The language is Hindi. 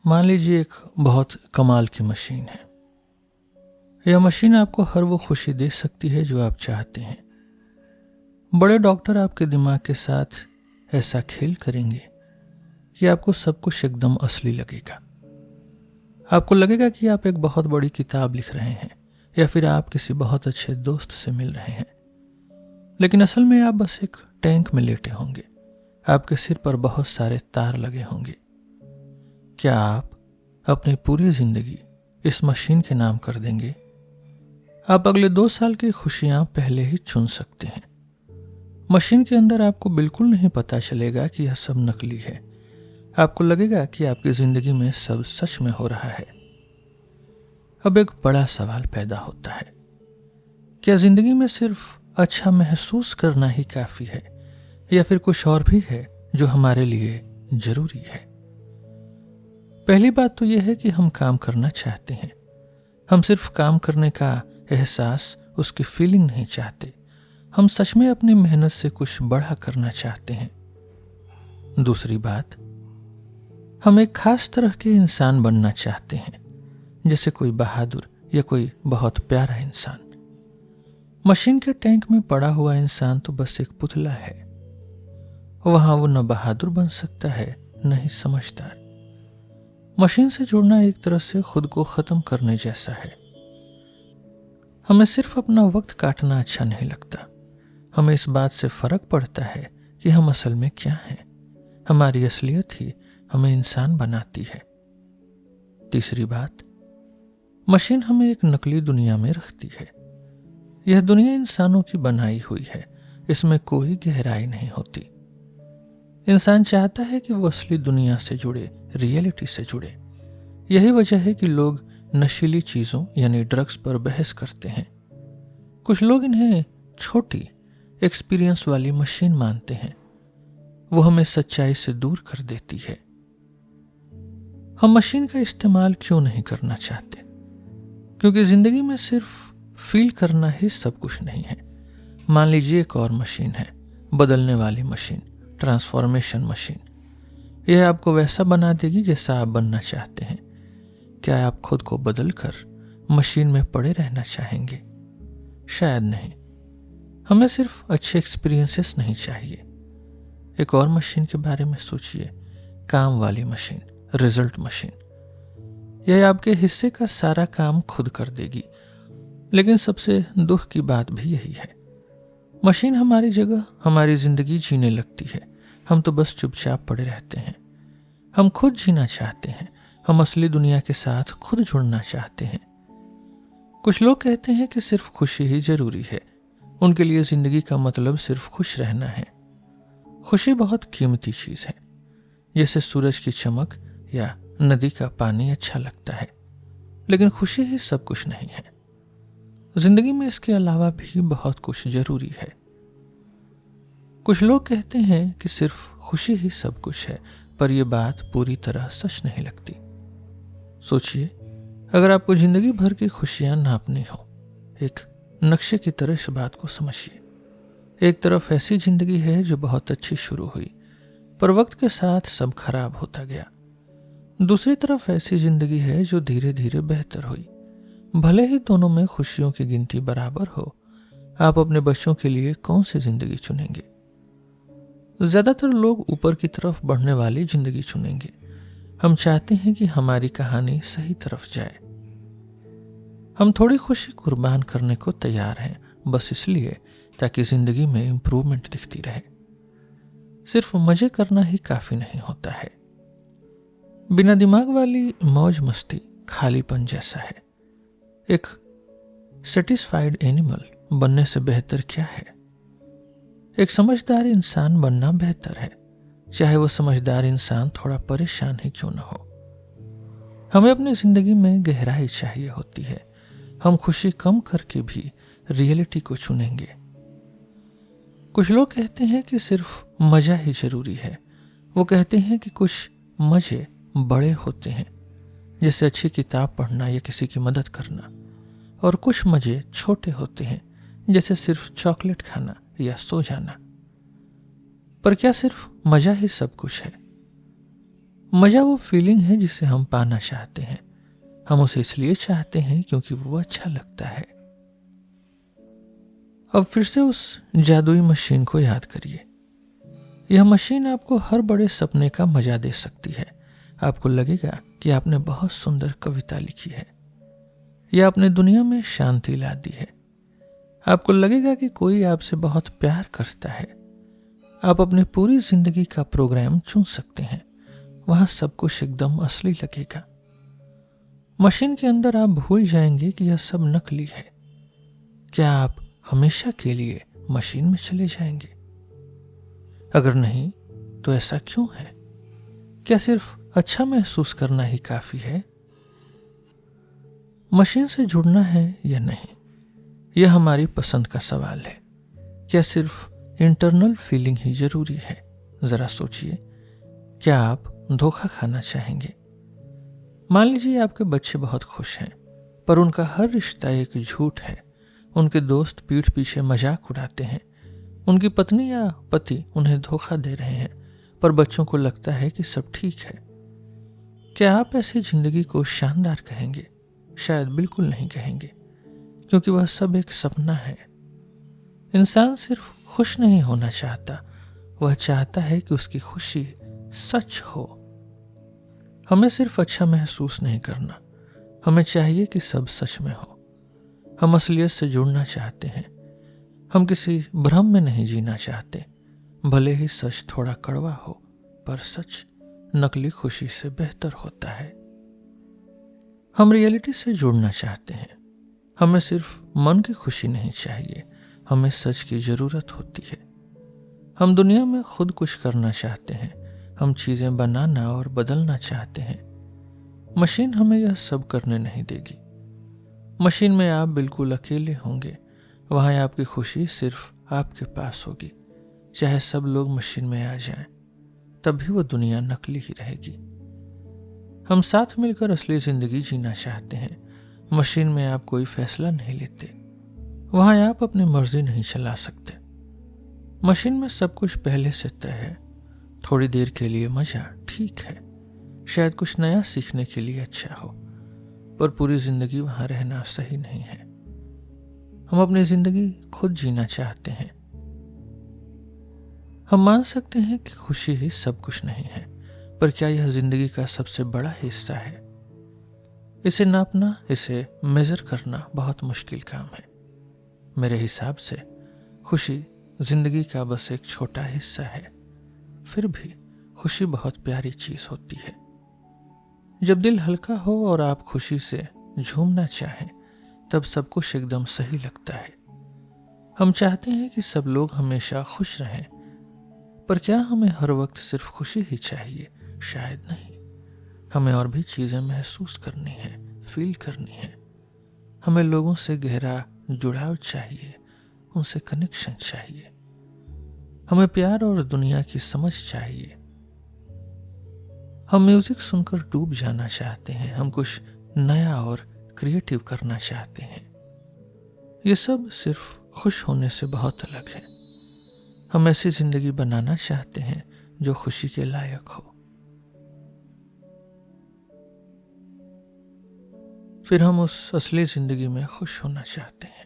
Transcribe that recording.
मान लीजिए एक बहुत कमाल की मशीन है। यह मशीन आपको हर वो खुशी दे सकती है जो आप चाहते हैं। बड़े डॉक्टर आपके दिमाग के साथ ऐसा खेल करेंगे कि आपको सब कुछ एकदम असली लगेगा। आपको लगेगा कि आप एक बहुत बड़ी किताब लिख रहे हैं या फिर आप किसी बहुत अच्छे दोस्त से मिल रहे हैं, लेकिन असल में आप बस एक टैंक में लेटे होंगे। आपके सिर पर बहुत सारे तार लगे होंगे। क्या आप अपनी पूरी जिंदगी इस मशीन के नाम कर देंगे? आप अगले 2 साल की खुशियां पहले ही चुन सकते हैं। मशीन के अंदर आपको बिल्कुल नहीं पता चलेगा कि यह सब नकली है। आपको लगेगा कि आपकी जिंदगी में सब सच में हो रहा है। अब एक बड़ा सवाल पैदा होता है, क्या जिंदगी में सिर्फ अच्छा महसूस करना ही काफी है या फिर कुछ और भी है जो हमारे लिए जरूरी है? पहली बात तो यह है कि हम काम करना चाहते हैं। हम सिर्फ काम करने का एहसास, उसकी फीलिंग नहीं चाहते। हम सच में अपनी मेहनत से कुछ बड़ा करना चाहते हैं। दूसरी बात, हम एक खास तरह के इंसान बनना चाहते हैं, जैसे कोई बहादुर या कोई बहुत प्यारा इंसान। मशीन के टैंक में पड़ा हुआ इंसान तो बस एक पुतला है। वहां वो न बहादुर बन सकता है न ही समझदार। मशीन से जुड़ना एक तरह से खुद को खत्म करने जैसा है। हमें सिर्फ अपना वक्त काटना अच्छा नहीं लगता। हमें इस बात से फर्क पड़ता है कि हम असल में क्या हैं। हमारी असलियत ही हमें इंसान बनाती है। तीसरी बात, मशीन हमें एक नकली दुनिया में रखती है। यह दुनिया इंसानों की बनाई हुई है। इसमें कोई गहराई नहीं होती। इंसान चाहता है कि वो असली दुनिया से जुड़े, रियलिटी से जुड़े। यही वजह है कि लोग नशीली चीजों यानी ड्रग्स पर बहस करते हैं। कुछ लोग इन्हें छोटी एक्सपीरियंस वाली मशीन मानते हैं। वो हमें सच्चाई से दूर कर देती है। हम मशीन का इस्तेमाल क्यों नहीं करना चाहते? क्योंकि जिंदगी में सिर्फ फील करना ही सब कुछ नहीं है। मान लीजिए एक और मशीन है, बदलने वाली मशीन, ट्रांसफॉर्मेशन मशीन। यह आपको वैसा बना देगी जैसा आप बनना चाहते हैं। क्या आप खुद को बदलकर मशीन में पड़े रहना चाहेंगे? शायद नहीं। हमें सिर्फ अच्छे एक्सपीरियंसेस नहीं चाहिए। एक और मशीन के बारे में सोचिए, काम वाली मशीन, रिजल्ट मशीन। यह आपके हिस्से का सारा काम खुद कर देगी। लेकिन सबसे दुख की बात भी यही है, मशीन हमारी जगह हमारी जिंदगी जीने लगती है। हम तो बस चुपचाप पड़े रहते हैं। हम खुद जीना चाहते हैं। हम असली दुनिया के साथ खुद जुड़ना चाहते हैं। कुछ लोग कहते हैं कि सिर्फ खुशी ही जरूरी है। उनके लिए जिंदगी का मतलब सिर्फ खुश रहना है। खुशी बहुत कीमती चीज है। जैसे सूरज की चमक या नदी का पानी अच्छा लगता है, लेकिन खुशी ही सब कुछ नहीं है। जिंदगी में इसके अलावा भी बहुत कुछ जरूरी है। कुछ लोग कहते हैं कि सिर्फ खुशी ही सब कुछ है, पर यह बात पूरी तरह सच नहीं लगती। सोचिए, अगर आपको जिंदगी भर की खुशियां नापनी हो, एक नक्शे की तरह इस बात को समझिए। एक तरफ ऐसी जिंदगी है जो बहुत अच्छी शुरू हुई, पर वक्त के साथ सब खराब होता गया। दूसरी तरफ ऐसी जिंदगी है जो धीरे धीरे बेहतर हुई। भले ही दोनों में खुशियों की गिनती बराबर हो, आप अपने बच्चों के लिए कौन सी जिंदगी चुनेंगे? ज्यादातर लोग ऊपर की तरफ बढ़ने वाली जिंदगी चुनेंगे। हम चाहते हैं कि हमारी कहानी सही तरफ जाए। हम थोड़ी खुशी कुर्बान करने को तैयार हैं, बस इसलिए ताकि जिंदगी में इंप्रूवमेंट दिखती रहे। सिर्फ मजे करना ही काफी नहीं होता है। बिना दिमाग वाली मौज मस्ती खालीपन जैसा है। एक सेटिस्फाइड एनिमल बनने से बेहतर क्या है? एक समझदार इंसान बनना बेहतर है, चाहे वो समझदार इंसान थोड़ा परेशान ही क्यों न हो। हमें अपनी जिंदगी में गहराई चाहिए होती है। हम खुशी कम करके भी रियलिटी को चुनेंगे। कुछ लोग कहते हैं कि सिर्फ मजा ही जरूरी है। वो कहते हैं कि कुछ मजे बड़े होते हैं, जैसे अच्छी किताब पढ़ना या किसी की मदद करना, और कुछ मजे छोटे होते हैं, जैसे सिर्फ चॉकलेट खाना या सो जाना। पर क्या सिर्फ मजा ही सब कुछ है? मजा वो फीलिंग है जिसे हम पाना चाहते हैं। हम उसे इसलिए चाहते हैं क्योंकि वो अच्छा लगता है। अब फिर से उस जादुई मशीन को याद करिए। यह मशीन आपको हर बड़े सपने का मजा दे सकती है। आपको लगेगा कि आपने बहुत सुंदर कविता लिखी है या आपने दुनिया में शांति ला दी है। आपको लगेगा कि कोई आपसे बहुत प्यार करता है। आप अपनी पूरी जिंदगी का प्रोग्राम चुन सकते हैं। वहां सब कुछ एकदम असली लगेगा। मशीन के अंदर आप भूल जाएंगे कि यह सब नकली है। क्या आप हमेशा के लिए मशीन में चले जाएंगे? अगर नहीं तो ऐसा क्यों है? क्या सिर्फ अच्छा महसूस करना ही काफी है? मशीन से जुड़ना है या नहीं, यह हमारी पसंद का सवाल है। क्या सिर्फ इंटरनल फीलिंग ही जरूरी है? जरा सोचिए, क्या आप धोखा खाना चाहेंगे? मान लीजिए आपके बच्चे बहुत खुश हैं, पर उनका हर रिश्ता एक झूठ है। उनके दोस्त पीठ पीछे मजाक उड़ाते हैं। उनकी पत्नी या पति उन्हें धोखा दे रहे हैं, पर बच्चों को लगता है कि सब ठीक है। क्या आप ऐसी जिंदगी को शानदार कहेंगे? शायद बिल्कुल नहीं कहेंगे, क्योंकि वह सब एक सपना है। इंसान सिर्फ खुश नहीं होना चाहता, वह चाहता है कि उसकी खुशी सच हो। हमें सिर्फ अच्छा महसूस नहीं करना, हमें चाहिए कि सब सच में हो। हम असलियत से जुड़ना चाहते हैं। हम किसी भ्रम में नहीं जीना चाहते। भले ही सच थोड़ा कड़वा हो, पर सच नकली खुशी से बेहतर होता है। हम रियलिटी से जुड़ना चाहते हैं। हमें सिर्फ मन की खुशी नहीं चाहिए, हमें सच की जरूरत होती है। हम दुनिया में खुद कुछ करना चाहते हैं। हम चीजें बनाना और बदलना चाहते हैं। मशीन हमें यह सब करने नहीं देगी। मशीन में आप बिल्कुल अकेले होंगे। वहां आपकी खुशी सिर्फ आपके पास होगी। चाहे सब लोग मशीन में आ जाएं, तब भी वो दुनिया नकली ही रहेगी। हम साथ मिलकर असली जिंदगी जीना चाहते हैं। मशीन में आप कोई फैसला नहीं लेते। वहां आप अपनी मर्जी नहीं चला सकते। मशीन में सब कुछ पहले से तय है। थोड़ी देर के लिए मजा ठीक है, शायद कुछ नया सीखने के लिए अच्छा हो, पर पूरी जिंदगी वहां रहना सही नहीं है। हम अपनी जिंदगी खुद जीना चाहते हैं। हम मान सकते हैं कि खुशी ही सब कुछ नहीं है, पर क्या यह जिंदगी का सबसे बड़ा हिस्सा है? इसे नापना, इसे मेजर करना बहुत मुश्किल काम है। मेरे हिसाब से खुशी जिंदगी का बस एक छोटा हिस्सा है। फिर भी खुशी बहुत प्यारी चीज होती है। जब दिल हल्का हो और आप खुशी से झूमना चाहें, तब सब कुछ एकदम सही लगता है। हम चाहते हैं कि सब लोग हमेशा खुश रहें, पर क्या हमें हर वक्त सिर्फ खुशी ही चाहिए? शायद नहीं। हमें और भी चीजें महसूस करनी है, फील करनी है। हमें लोगों से गहरा जुड़ाव चाहिए, उनसे कनेक्शन चाहिए। हमें प्यार और दुनिया की समझ चाहिए। हम म्यूजिक सुनकर डूब जाना चाहते हैं। हम कुछ नया और क्रिएटिव करना चाहते हैं। ये सब सिर्फ खुश होने से बहुत अलग है। हम ऐसी जिंदगी बनाना चाहते हैं जो खुशी के लायक हो। फिर हम उस असली जिंदगी में खुश होना चाहते हैं।